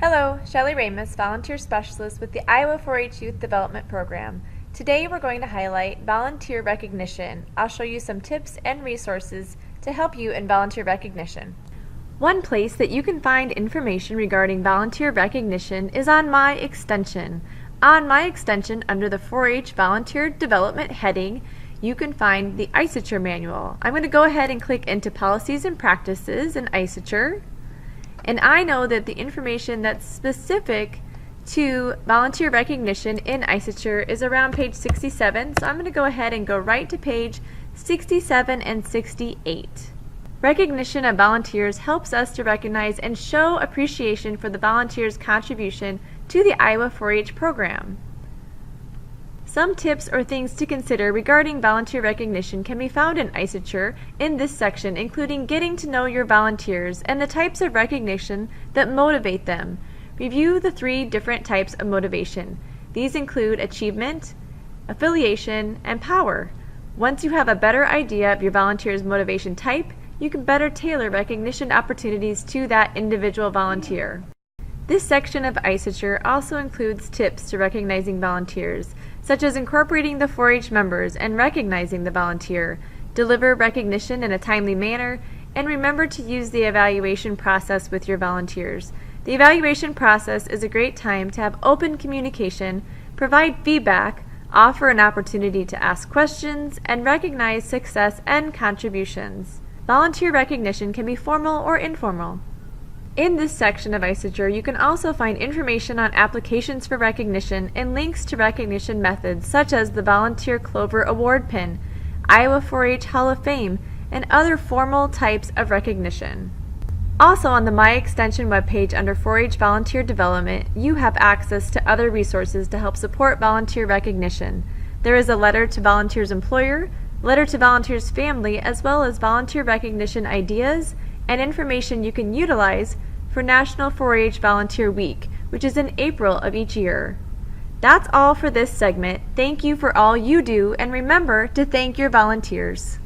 Hello, Shelley Ramus, Volunteer Specialist with the Iowa 4-H Youth Development Program. Today we're going to highlight volunteer recognition. I'll show you some tips and resources to help you in volunteer recognition. One place that you can find information regarding volunteer recognition is on My Extension. On My Extension, under the 4-H Volunteer Development heading, you can find the ISACHR manual. I'm going to go ahead and click into Policies and Practices in ISACHR. And I know that the information that's specific to volunteer recognition in ISACHR is around page 67, so I'm going to go ahead and go right to page 67 and 68. Recognition of volunteers helps us to recognize and show appreciation for the volunteers' contribution to the Iowa 4-H program. Some tips or things to consider regarding volunteer recognition can be found in ISACHR in this section, including getting to know your volunteers and the types of recognition that motivate them. Review the 3 different types of motivation. These include achievement, affiliation, and power. Once you have a better idea of your volunteer's motivation type, you can better tailor recognition opportunities to that individual volunteer. This section of ISACHR also includes tips to recognizing volunteers, such as incorporating the 4-H members and recognizing the volunteer, deliver recognition in a timely manner, and remember to use the evaluation process with your volunteers. The evaluation process is a great time to have open communication, provide feedback, offer an opportunity to ask questions, and recognize success and contributions. Volunteer recognition can be formal or informal. In this section of ISACHR, you can also find information on applications for recognition and links to recognition methods such as the Volunteer Clover Award Pin, Iowa 4-H Hall of Fame, and other formal types of recognition. Also on the My Extension webpage under 4-H Volunteer Development, you have access to other resources to help support volunteer recognition. There is a letter to volunteer's employer, letter to volunteer's family, as well as volunteer recognition ideas and information you can utilize for National 4-H Volunteer Week, which is in April of each year. That's all for this segment. Thank you for all you do, and remember to thank your volunteers.